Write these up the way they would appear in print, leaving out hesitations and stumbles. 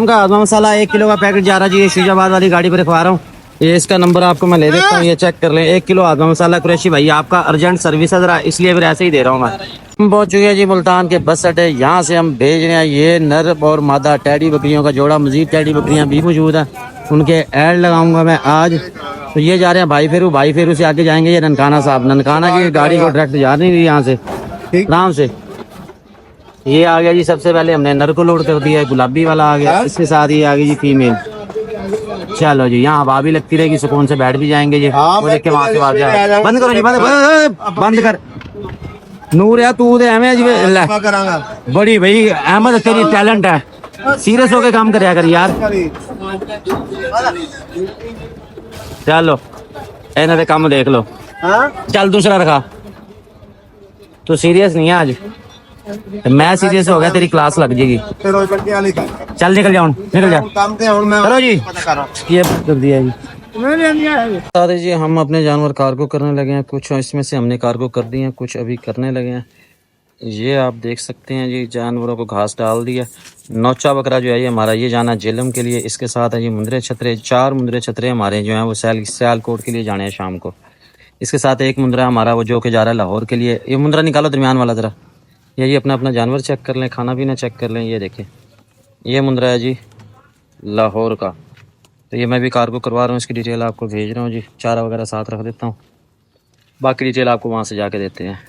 का आजमा मसाला 1 किलो का पैकेट जा रहा है जी। ये शुजाबाद वाली गाड़ी पर रखवा रहा हूँ। ये इसका नंबर आपको मैं ले देता हूँ, ये चेक कर लें। 1 किलो आजमा मसाला कुरैशी भाई आपका अर्जेंट सर्विस है जरा, इसलिए फिर ऐसे ही दे रहा हूँ मैं। हम पहुँच चुके हैं जी मुल्तान के बस अड्डे। यहाँ से हम भेज रहे हैं ये नर और मादा टैडी बकरियों का जोड़ा। मजीद टैडी बकरियाँ भी मौजूद हैं, उनके ऐड लगाऊंगा मैं आज। तो ये जा रहे हैं भाई फेरू से आगे जाएंगे ये ननकाना साहब। ननकाना की गाड़ी को डायरेक्ट जा नहीं रही यहाँ से, आराम से। ये आ गया जी, सबसे पहले हमने नर को लोड कर दिया, गुलाबी वाला आ गया, इसके साथ ही आ गई जी फीमेल। चलो जी, यहाँ हवा भी लगती रहेगी, सुकून से बैठ भी जाएंगे जी। वो देख के वहां से आवाज बंद करो जी, बंद कर। नूर यार तू बड़ी भाई अहमद तेरी टैलेंट है, सीरियस होके काम करया कर यार। चलो इन्हें काम देख लो। चल दूसरा रखा, तू सीरियस नहीं है आज, मैं सीरियस हो गया, तेरी क्लास लग जाएगी। चल निकल जाओ, निकल जा चलो जी। ये कर दिया जी। जी हम अपने जानवर कार्गो करने लगे हैं, कुछ इसमें से हमने कार्गो कर दिए हैं, कुछ अभी करने लगे हैं। ये आप देख सकते हैं जी, जानवरों को घास डाल दिया। नौचा बकरा जो है ये हमारा, ये जाना जेलम के लिए। इसके साथ है जी मुंदरे छतरे, 4 मुंदरे छतरे हमारे जो हैं वो सियालकोट के लिए जाने हैं शाम को। इसके साथ एक मुंदरा हमारा वो जो कि जा रहा है लाहौर के लिए। ये मुंदरा निकालो दरमियान वाला ज़रा, ये अपना अपना जानवर चेक कर लें, खाना पीना चेक कर लें। ये देखें, ये मुंदरा है जी लाहौर का। तो ये मैं भी कार्गो करवा रहा हूँ, इसकी डिटेल आपको भेज रहा हूँ जी। चारा वगैरह साथ रख देता हूँ, बाकी डिटेल आपको वहाँ से जाके देते हैं।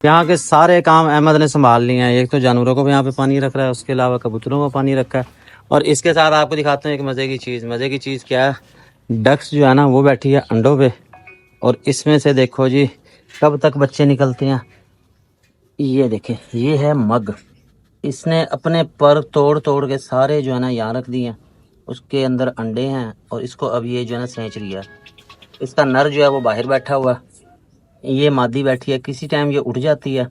यहाँ के सारे काम अहमद ने संभाल लिए हैं। एक तो जानवरों को भी यहाँ पे पानी रख रहा है, उसके अलावा कबूतरों को पानी रखा है। और इसके साथ आपको दिखाते हैं एक मज़े की चीज़। मज़े की चीज़ क्या है, डक्स जो है ना वो बैठी है अंडों पे, और इसमें से देखो जी कब तक बच्चे निकलते हैं। ये देखें, ये है मग, इसने अपने पर तोड़ तोड़ के सारे जो है ना यहाँ रख दिए हैं। उसके अंदर अंडे हैं और इसको अब ये जो है ना सेंच लिया। इसका नर जो है वो बाहर बैठा हुआ, ये मादी बैठी है। किसी टाइम ये उठ जाती है,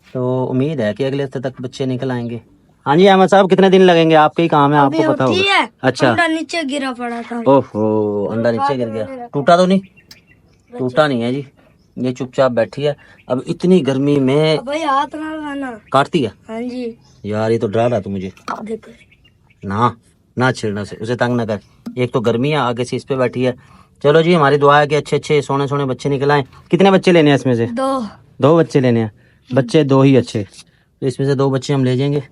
तो उम्मीद है कि अगले हफ्ते तक बच्चे निकल आएंगे। हाँ जी अहमद साहब, कितने दिन लगेंगे? आपका ही काम है, आपको पता होगा। अच्छा, अंडा नीचे गिरा पड़ा था। ओहो, अंडा नीचे गिर गया, टूटा तो नहीं? टूटा नहीं है जी, ये चुपचाप बैठी है। अब इतनी गर्मी में भाई हाथ ना लगाना, काटती है। हाँ जी यार ये तो डरा रहा तू मुझे, ना छेड़ना से, उसे तंग ना कर। एक तो गर्मी है, आगे से इस पे बैठी है। चलो जी, हमारी दुआ है कि अच्छे अच्छे सोने सोने बच्चे निकल आए। कितने बच्चे लेने हैं इसमें से? 2 बच्चे लेने हैं। बच्चे 2 ही अच्छे, तो इसमें से 2 बच्चे हम ले जाएंगे।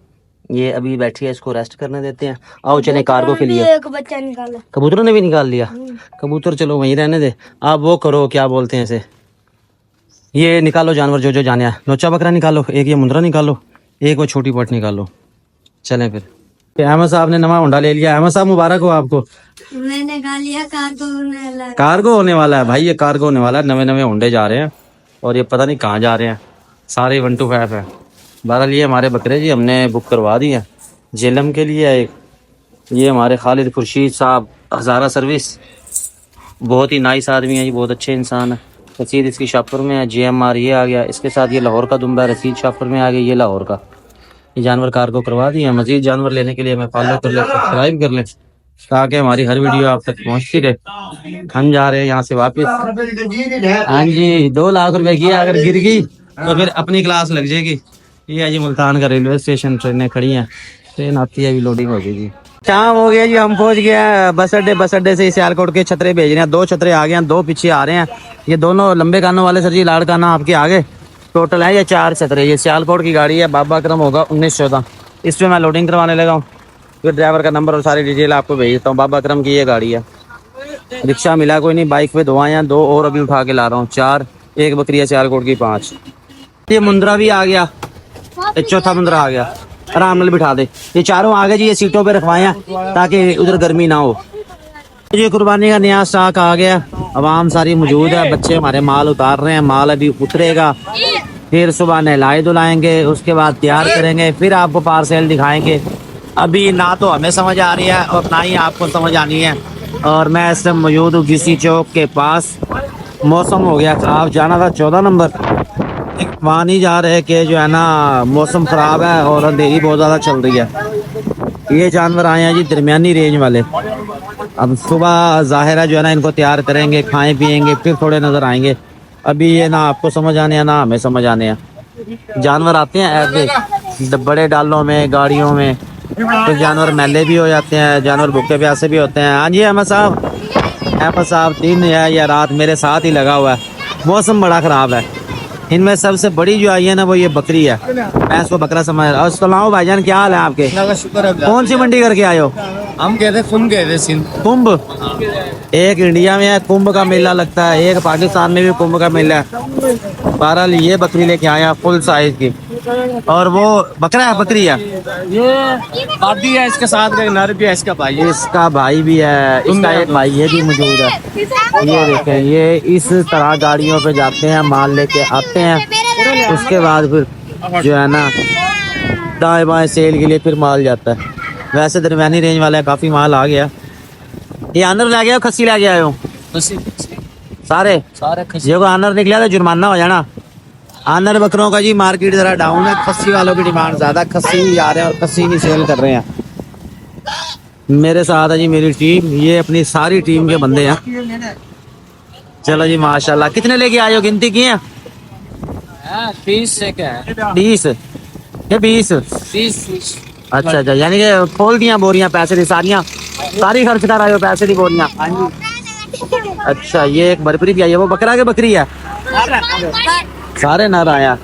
ये अभी बैठी है, इसको रेस्ट करने देते हैं। आओ चले कार्गो के लिए। एक बच्चा निकाला, कबूतरों ने भी निकाल लिया। कबूतर चलो वहीं रहने दे, आप वो करो, क्या बोलते हैं इसे, ये निकालो जानवर जो जो जाने हैं। लोचा बकरा निकालो, एक ये मुंदरा निकालो, एक वो छोटी पट निकालो। चलें फिर। अहमद साहब ने नवा होंडा ले लिया। अहमद साहब मुबारक हो आपको। मैंने कहा लिया कार्गो होने वाला है भाई, ये कार्गो होने वाला है। नवे नवे होंडे जा रहे हैं और ये पता नहीं कहाँ जा रहे हैं, सारे 1 to 5 है। बहरहाल ये हमारे बकरे जी हमने बुक करवा दिए हैं जेलम के लिए। एक ये हमारे खालिद खुर्शीद साहब, हज़ारा सर्विस, बहुत ही नाइस आदमी है जी, बहुत अच्छे इंसान है। रसीद इसकी शाहपुर में है, JMR ये आ गया। इसके साथ ये लाहौर का दुम्बा है, रसीद शाहपुर में आ गई, ये लाहौर का। ये जानवर कार्गो करवा दिए। मजीद जानवर लेने के लिए मैं फॉलो कर ले, सब्सक्राइब कर ले, ताकि हमारी हर वीडियो आप तक पहुंचती रहे। हम जा रहे हैं यहाँ से वापस। हाँ जी, 2 लाख रुपए की अगर गिर गई तो फिर अपनी क्लास लग जाएगी। ये है जी मुल्तान का रेलवे स्टेशन, ट्रेनें खड़ी हैं, ट्रेन आती है, अभी लोडिंग हो जाएगी। शाम हो गया जी, हम पहुंच गए हैं बस अड्डे से सियालकोट के छतरे भेज रहे हैं। 2 छतरे आ गए हैं, 2 पीछे आ रहे हैं। ये दोनों लंबे कानों वाले सर जी, लाड़ काना आपके आगे। टोटल है ये 4 छतरे। ये सियालकोट की गाड़ी है, बाबा अकरम होगा 1914। इस पर मैं लोडिंग करवाने लगा हूँ। फिर ड्राइवर का नंबर और सारी डिटेल आपको भेज देता हूँ। बाबा अकरम की ये गाड़ी है। रिक्शा मिला कोई नहीं, बाइक पे 2 आए हैं, 2 और अभी उठा के ला रहा हूँ। 4, एक बकरी है सियालकोट की 5। ये मुंदरा भी आ गया, चौथा मुंदरा आ गया, आराम ਨਾਲ बिठा दे। ये चारों आ गए जी, ये सीटों पे रखवाए हैं ताकि उधर गर्मी ना हो। ये कुर्बानी का नया स्टॉक आ गया, आवाम सारी मौजूद है। बच्चे हमारे माल उतार रहे हैं, माल अभी उतरेगा, फिर सुबह नहलाए धुलाएंगे, उसके बाद तैयार करेंगे, फिर आपको पार्सल दिखाएंगे। अभी ना तो हमें समझ आ रही है और ना ही आपको समझ आनी है। और मैं इस टाइम मौजूद हूँ GC चौक के पास। मौसम हो गया खराब, जाना था 14 नंबर, वहाँ नहीं जा रहे कि जो है ना मौसम ख़राब है और अंधेरी बहुत ज़्यादा चल रही है। ये जानवर आए हैं जी दरमियानी रेंज वाले। अब सुबह ज़ाहिर है जो है ना इनको तैयार करेंगे, खाएं पिएंगे, फिर थोड़े नज़र आएंगे। अभी ये ना आपको समझ आने हैं ना हमें समझ आने हैं। जानवर आते हैं ऐसे बड़े डालों में, गाड़ियों में, कुछ जानवर मैले भी हो जाते हैं, जानवर भूखे प्यासे भी होते हैं। हाँ जी अहमद साहब दिन है या रात मेरे साथ ही लगा हुआ है। मौसम बड़ा ख़राब है। इनमें सबसे बड़ी जो आई है ना वो ये बकरी है। मैं इसको बकरा समझ रहा हूँ। सुनाओ भाईजान क्या हाल है आपके? शुक्र है। कौन सी मंडी करके आए हो? हम गए थे कुंभ गए थे सिंध। कुंभ? एक इंडिया में है कुंभ का मेला लगता है, एक पाकिस्तान में भी कुंभ का मेला है। बहरहाल ये बकरी लेके आया फुल साइज की। और वो बकरा है बकरी है? ये दादी है, इसके साथ का नर भी है, इसका भाई है। इसका भाई भी है, इसका एक भाई ये भी मौजूद है। ये देखें, ये इस तरह गाड़ियों पे जाते हैं, माल लेके आते हैं, उसके बाद फिर जो है ना दाएं बाएं सेल के लिए फिर माल जाता है। वैसे दरमियानी रेंज वाला है, काफी माल आ गया। ये आनर ले गया हो खस्सी ले गया हो? सारे ये को आनर निकला तो जुर्माना हो जाना। आनर बकरों का जी मार्केट जरा डाउन है, खस्सी वालों की डिमांड ज्यादा, खस्सी ही आ रहे हैं और खस्सी ही सेल कर रहे हैं। मेरे साथ है जी मेरी टीम, ये अपनी सारी टीम के बंदे हैं। चलो जी माशाल्लाह। कितने लेके आए हो, गिनती की है? 30 से क्या है? 20 ये 20? 30। अच्छा, यानी कि खोल दिया बोरियां, पैसे की सारी खर्च कर आए हो पैसे की बोरियां। अच्छा, ये एक बरबरी भी आई है, वो बकरा के बकरी है? सारे नर आया।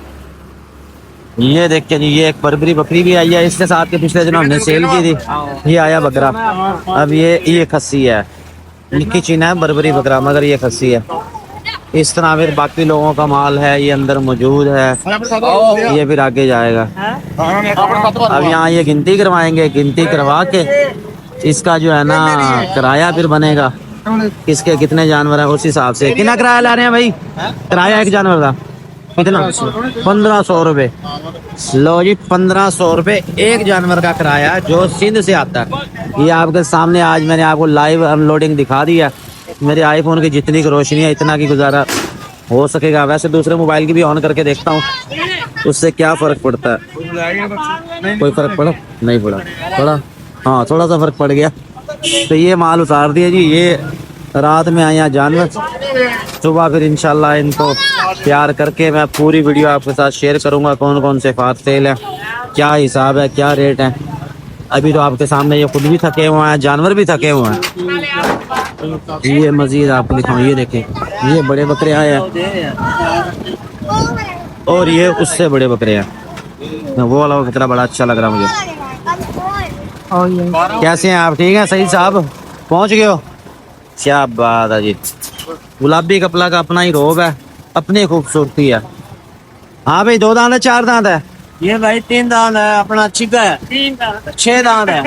ये देख के जी ये एक बरबरी बकरी भी आई है, इसके साथ के पिछले दिनों हमने सेल की थी। ये आया बकरा। अब ये खस्सी है, निक्की चीना है बरबरी बकरा, मगर ये खस्सी है। इस तरह फिर बाकी लोगों का माल है, ये अंदर मौजूद है, ये फिर आगे जाएगा। अब यहाँ ये गिनती करवाएंगे, गिनती करवा के इसका जो है ना किराया फिर बनेगा, किसके कितने जानवर है उस हिसाब से। कितना किराया ला रहे हैं भाई? किराया एक जानवर का कितना? 1500 रुपये। लो जी 1500 रुपये एक जानवर का किराया जो सिंध से आता है। ये आपके सामने आज मैंने आपको लाइव अनलोडिंग दिखा दिया। मेरे आईफोन की जितनी की रोशनी है इतना की गुजारा हो सकेगा। वैसे दूसरे मोबाइल की भी ऑन करके देखता हूँ, उससे क्या फ़र्क पड़ता है? कोई फ़र्क पड़ा? नहीं पड़ा? हाँ थोड़ा सा फ़र्क पड़ गया। तो ये माल उतार दिया जी, ये रात में आया जानवर, सुबह फिर इंशाल्लाह इनको तैयार करके मैं पूरी वीडियो आपके साथ शेयर करूंगा, कौन कौन से फार सेल है, क्या हिसाब है, क्या रेट है। अभी तो आपके सामने ये खुद भी थके हुए हैं, जानवर भी थके हुए हैं। ये मजीद आपको दिखाऊं, ये देखें, ये बड़े बकरे आए हैं और ये उससे बड़े बकरे हैं। वो वाला बकरा बड़ा अच्छा लग रहा है मुझे। कैसे हैं आप? ठीक है सही साहब, पहुंच गए हो? क्या बात है जी। गुलाबी कपड़ा का अपना ही रोब है, अपनी खूबसूरती है। हाँ भाई 2 दांत है 4 दांत है? ये भाई 3 दांत है, अपना चिका है। 6 दांत है।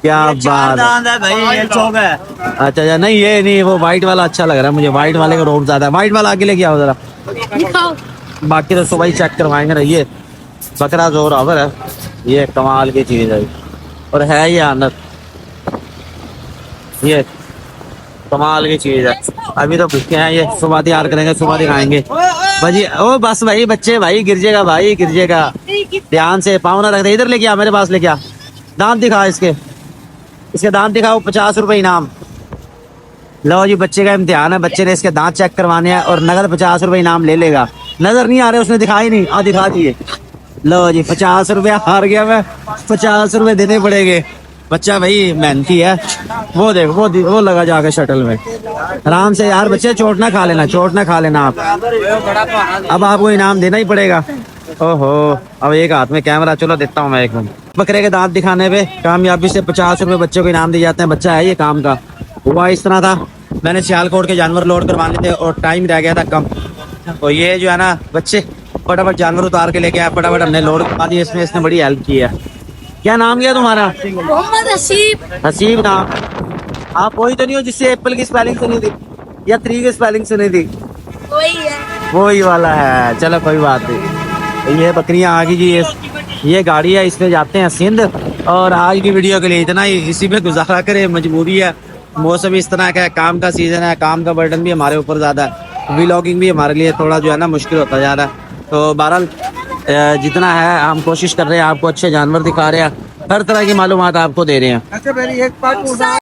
क्या बात है भाई, ये चौक है। अच्छा, नहीं ये नहीं, वो व्हाइट वाला अच्छा लग रहा है मुझे, व्हाइट वाले का रोब ज्यादा है। व्हाइट वाला आगे लेके आओ जरा, बाकी तो सुबह ही चेक करवाएंगे ना। ये बकरा जोर आवर है, ये कमाल की चीज है और है ये आनत, ये कमाल की चीज है। अभी तो भूखे हैं, ये सुबह तैयार करेंगे, सुबह दिखाएंगे भाई। ओ बस भाई, बच्चे भाई गिर जाएगा, भाई गिर जाएगा, ध्यान से पाँव ना रख दे। इधर लेके आ, मेरे पास लेके आ, दांत दिखा इसके दांत दिखाओ। 50 रुपए इनाम। लो जी बच्चे का इम्तिहान है, बच्चे ने इसके दांत चेक करवाने हैं और नगद 50 रुपए इनाम ले लेगा। नजर नहीं आ रहे, उसने दिखाई नहीं, दिखा दिए। लो जी 50 रुपया हार गया मैं, 50 रुपए देने पड़ेंगे। बच्चा भाई मेहनती है, वो देखो वो लगा जाके शटल में। आराम से यार बच्चे, चोट ना खा लेना, चोट ना खा लेना आप। अब आपको इनाम देना ही पड़ेगा। ओहो, अब एक हाथ में कैमरा, चलो देता हूँ मैं एक मिनट। बकरे के दांत दिखाने पे कामयाबी से 50 रुपए बच्चे को इनाम दिए जाते हैं। बच्चा है ये काम का। हुआ इस तरह था, मैंने सियालकोट के जानवर लोड करवाने थे और टाइम रह गया था कम, तो ये जो है ना बच्चे फटाफट जानवर उतार के लेके आए, फटाफट हमने लोड करवा दिया। इसने बड़ी हेल्प की है। क्या नाम क्या तुम्हारा? मोहम्मद हसीब। हसीब नाम। आप वही तो नहीं हो जिससे एप्पल की स्पेलिंग सुनी थी या 3 की स्पेलिंग सुनी थी? वही है, वही वाला है। चलो कोई बात नहीं। ये बकरियां आ गई जी, ये गाड़ी है, इसमें जाते हैं सिंध। और आज की वीडियो के लिए इतना ही, इसी पे गुजारा करें, मजबूरी है, मौसम इस तरह का है, काम का सीजन है, काम का बर्डन भी हमारे ऊपर ज्यादा है, व्लॉगिंग भी हमारे लिए थोड़ा जो है ना मुश्किल होता जा रहा है। तो बहरहाल जितना है हम कोशिश कर रहे हैं, आपको अच्छे जानवर दिखा रहे हैं, हर तरह की मालूमात आपको दे रहे हैं। अच्छा मेरी एक बात